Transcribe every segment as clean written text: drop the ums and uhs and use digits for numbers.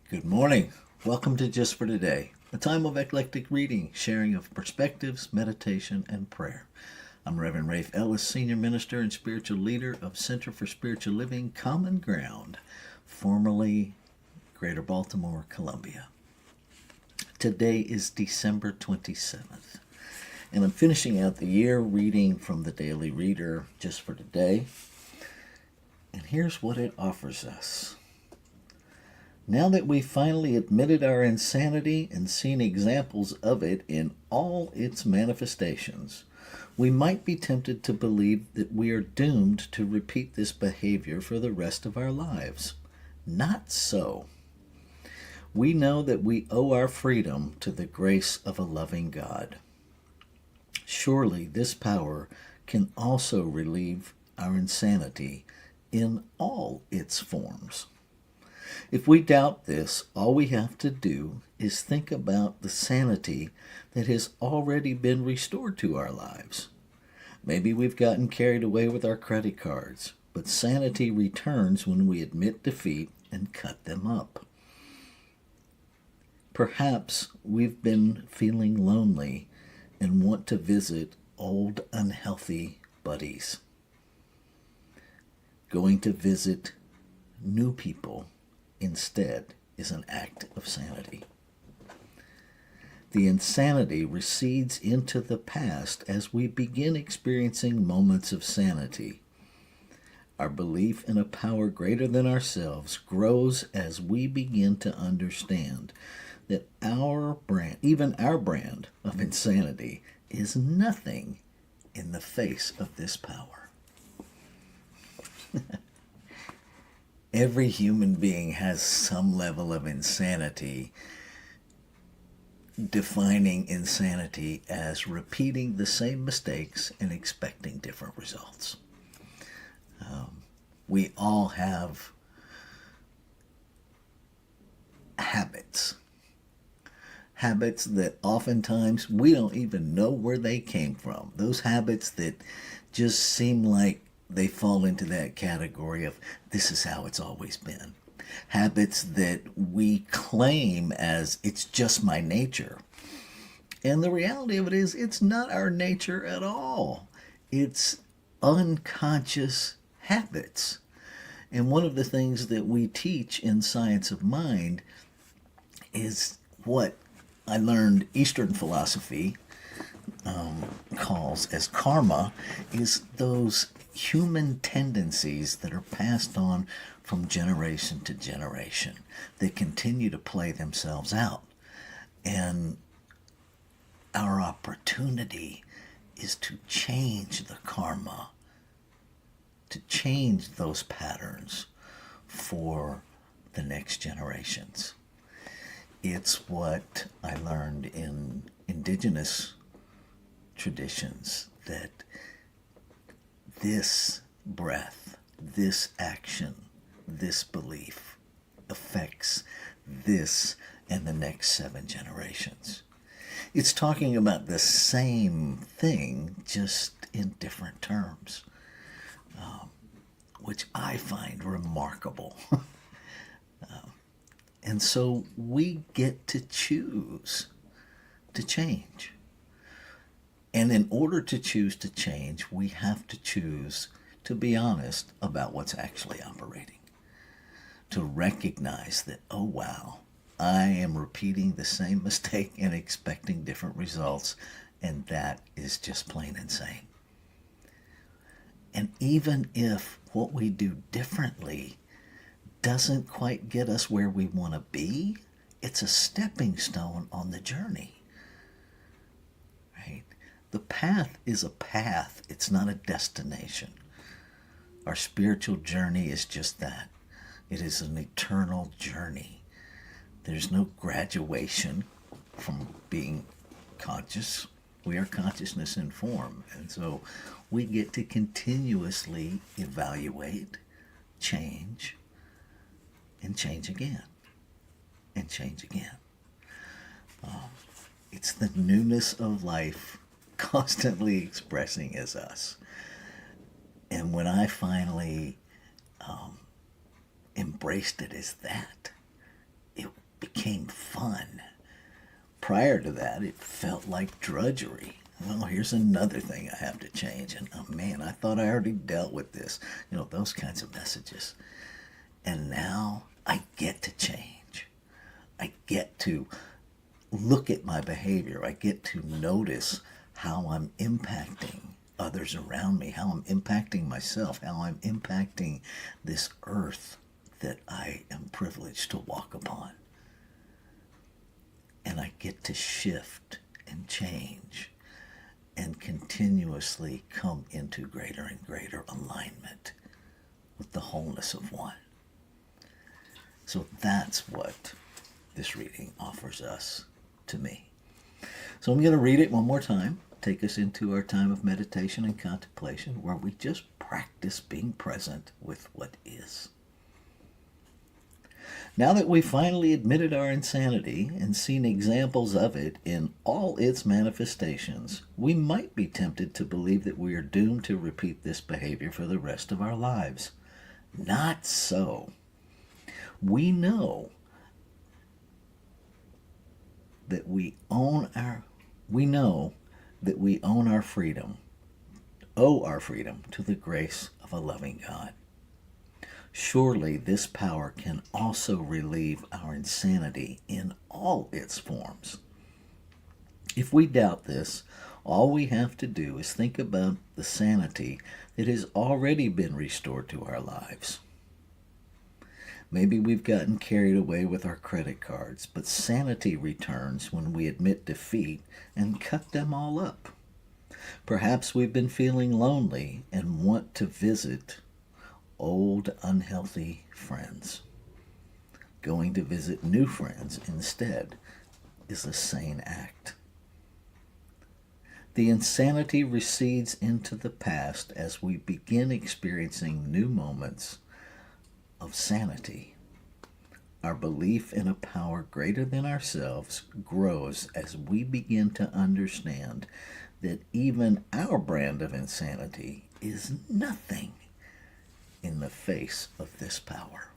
Good morning. Welcome to Just for Today, a time of eclectic reading, sharing of perspectives, meditation, and prayer. I'm Reverend Rafe Ellis, Senior Minister and Spiritual Leader of Center for Spiritual Living Common Ground, formerly Greater Baltimore, Columbia. Today is December 27th, and I'm finishing out the year reading from the Daily Reader Just for Today. And here's what it offers us. Now that we've finally admitted our insanity and seen examples of it in all its manifestations, we might be tempted to believe that we are doomed to repeat this behavior for the rest of our lives. Not so. We know that we owe our freedom to the grace of a loving God. Surely this power can also relieve our insanity in all its forms. If we doubt this, all we have to do is think about the sanity that has already been restored to our lives. Maybe we've gotten carried away with our credit cards, but sanity returns when we admit defeat and cut them up. Perhaps we've been feeling lonely and want to visit old unhealthy buddies. Going to visit new people instead is an act of sanity. The insanity recedes into the past as we begin experiencing moments of sanity. Our belief in a power greater than ourselves grows as we begin to understand that even our brand of insanity, is nothing in the face of this power. Every human being has some level of insanity, defining insanity as repeating the same mistakes and expecting different results. We all have habits that oftentimes we don't even know where they came from. Those habits that just seem like they fall into that category of this is how it's always been. Habits that we claim as it's just my nature. And the reality of it is it's not our nature at all. It's unconscious habits. And one of the things that we teach in Science of Mind is what I learned Eastern philosophy calls as karma, is those human tendencies that are passed on from generation to generation. They continue to play themselves out. And our opportunity is to change the karma, to change those patterns for the next generations. It's what I learned in indigenous traditions, that this breath, this action, this belief affects this and the next 7 generations. It's talking about the same thing, just in different terms, which I find remarkable. And so we get to choose to change. And in order to choose to change, we have to choose to be honest about what's actually operating. To recognize that, oh wow, I am repeating the same mistake and expecting different results, and that is just plain insane. And even if what we do differently doesn't quite get us where we want to be, it's a stepping stone on the journey. Right? The path is a path, it's not a destination. Our spiritual journey is just that. It is an eternal journey. There's no graduation from being conscious. We are consciousness in form. And so we get to continuously evaluate, change, and change again, and change again. It's the newness of life constantly expressing as us. And when I finally embraced it as that, it became fun. Prior to that, it felt like drudgery. Well, here's another thing I have to change. And oh man, I thought I already dealt with this. Those kinds of messages. And now I get to change. I get to look at my behavior. I get to notice how I'm impacting others around me, how I'm impacting myself, how I'm impacting this earth that I am privileged to walk upon. And I get to shift and change and continuously come into greater and greater alignment with the wholeness of one. So that's what this reading offers us to me. So I'm going to read it one more time, take us into our time of meditation and contemplation where we just practice being present with what is. Now that we've finally admitted our insanity and seen examples of it in all its manifestations, we might be tempted to believe that we are doomed to repeat this behavior for the rest of our lives. Not so. We know that we owe our freedom to the grace of a loving God. Surely this power can also relieve our insanity in all its forms. If we doubt this, all we have to do is think about the sanity that has already been restored to our lives. Maybe we've gotten carried away with our credit cards, but sanity returns when we admit defeat and cut them all up. Perhaps we've been feeling lonely and want to visit old, unhealthy friends. Going to visit new friends instead is a sane act. The insanity recedes into the past as we begin experiencing new moments of sanity. Our belief in a power greater than ourselves grows as we begin to understand that even our brand of insanity is nothing in the face of this power.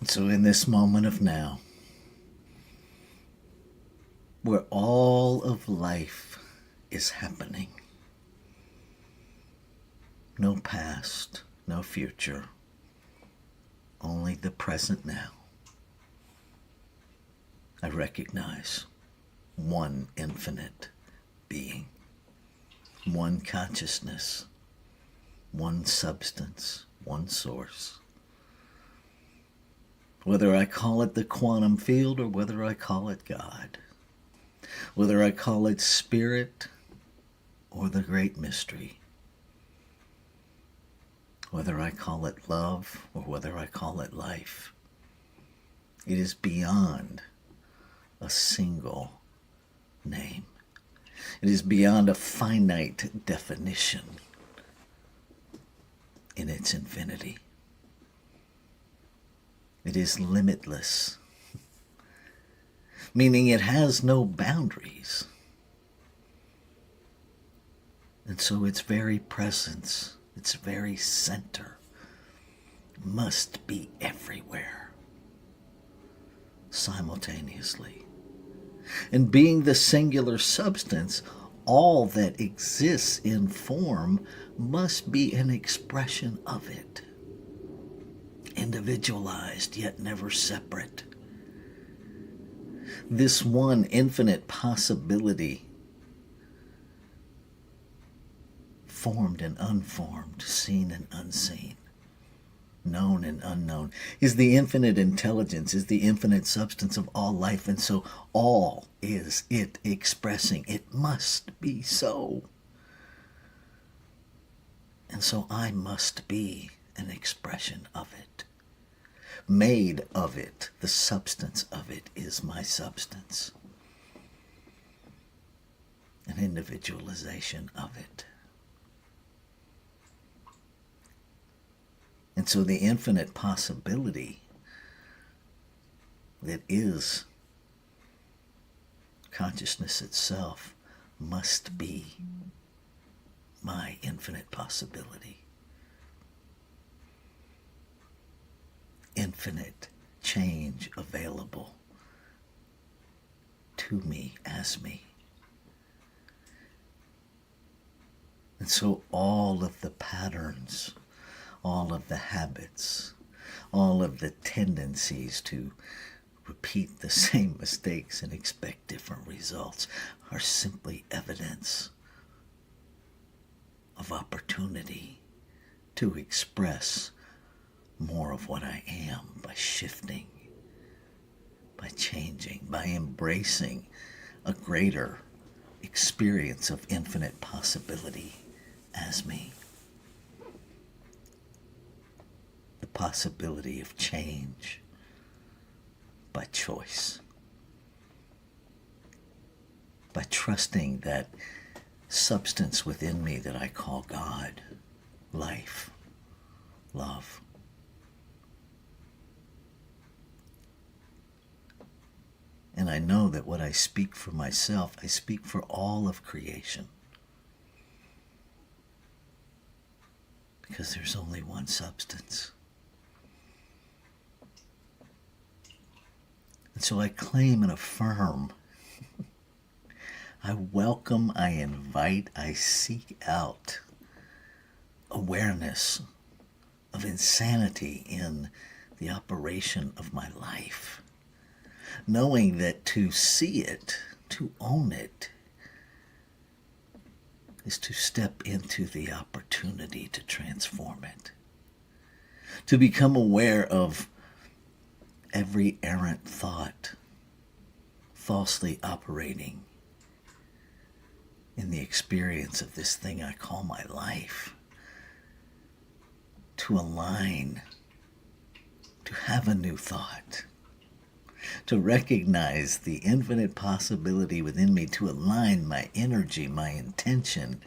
So in this moment of now, where all of life is happening, no past, no future, only the present now, I recognize one infinite being, one consciousness, one substance, one source. Whether I call it the quantum field or whether I call it God, whether I call it spirit or the great mystery, whether I call it love or whether I call it life, it is beyond a single name. It is beyond a finite definition in its infinity. It is limitless, meaning it has no boundaries. And so its very presence, its very center, must be everywhere, simultaneously. And being the singular substance, all that exists in form must be an expression of it, individualized yet never separate. This one infinite possibility, formed and unformed, seen and unseen, known and unknown, is the infinite intelligence, is the infinite substance of all life, and so all is it expressing. It must be so. And so I must be an expression of it. Made of it, the substance of it is my substance. An individualization of it. And so the infinite possibility that is consciousness itself must be my infinite possibility. Infinite change available to me as me. And so all of the patterns, all of the habits, all of the tendencies to repeat the same mistakes and expect different results are simply evidence of opportunity to express more of what I am by shifting, by changing, by embracing a greater experience of infinite possibility as me. The possibility of change by choice, by trusting that substance within me that I call God, life, love. And I know that what I speak for myself, I speak for all of creation. Because there's only one substance. And so I claim and affirm, I welcome, I invite, I seek out awareness of insanity in the operation of my life. Knowing that to see it, to own it, is to step into the opportunity to transform it. To become aware of every errant thought falsely operating in the experience of this thing I call my life. To align, to have a new thought, to recognize the infinite possibility within me, to align my energy, my intention,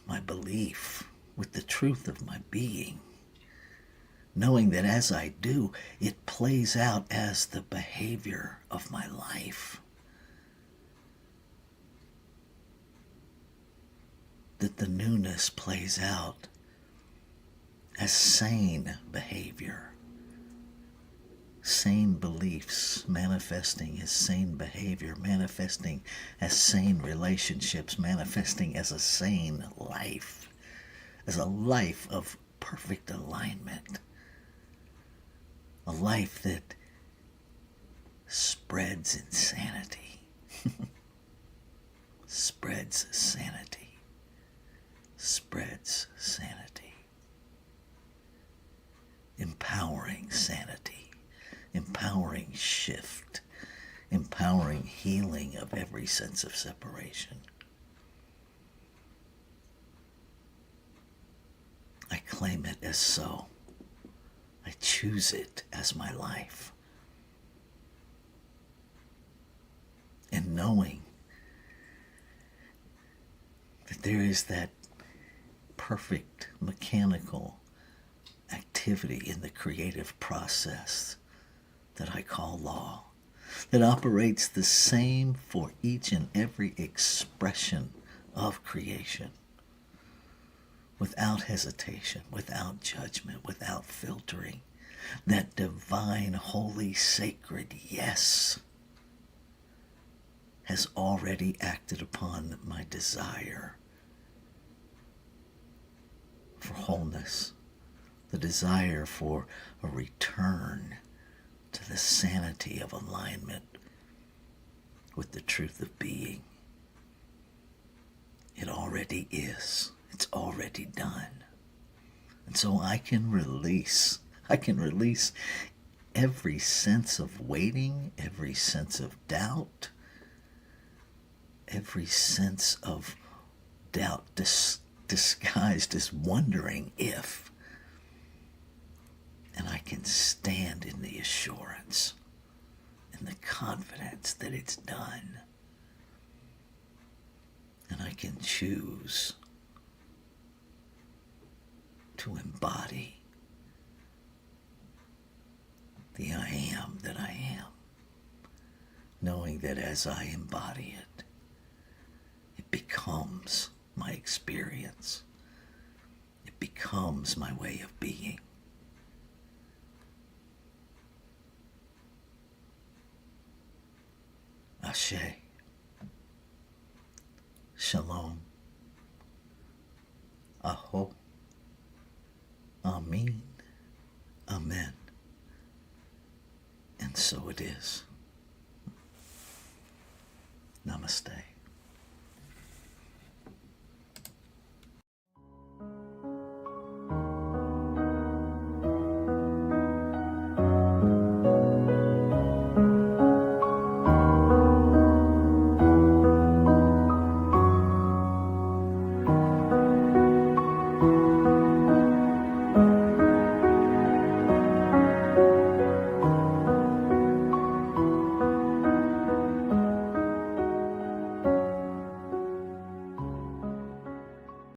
my belief with the truth of my being, knowing that as I do, it plays out as the behavior of my life. That the newness plays out as sane behavior, sane beliefs, manifesting as sane behavior, manifesting as sane relationships, manifesting as a sane life, as a life of perfect alignment, a life that spreads insanity, spreads sanity, spreads sanity, empowering sanity, empowering shift, empowering healing of every sense of separation. I claim it as so. I choose it as my life. And knowing that there is that perfect mechanical activity in the creative process that I call law, that operates the same for each and every expression of creation, without hesitation, without judgment, without filtering. That divine, holy, sacred yes has already acted upon my desire for wholeness, the desire for a return to the sanity of alignment with the truth of being. It already is. It's already done. And so I can release every sense of waiting, every sense of doubt, every sense of doubt disguised as wondering if. And I can stand in the assurance and the confidence that it's done. And I can choose to embody the I am that I am, knowing that as I embody it, it becomes my experience. It becomes my way of being. Ashe. Shalom. Aho. Amin. Amen. And so it is. Namaste.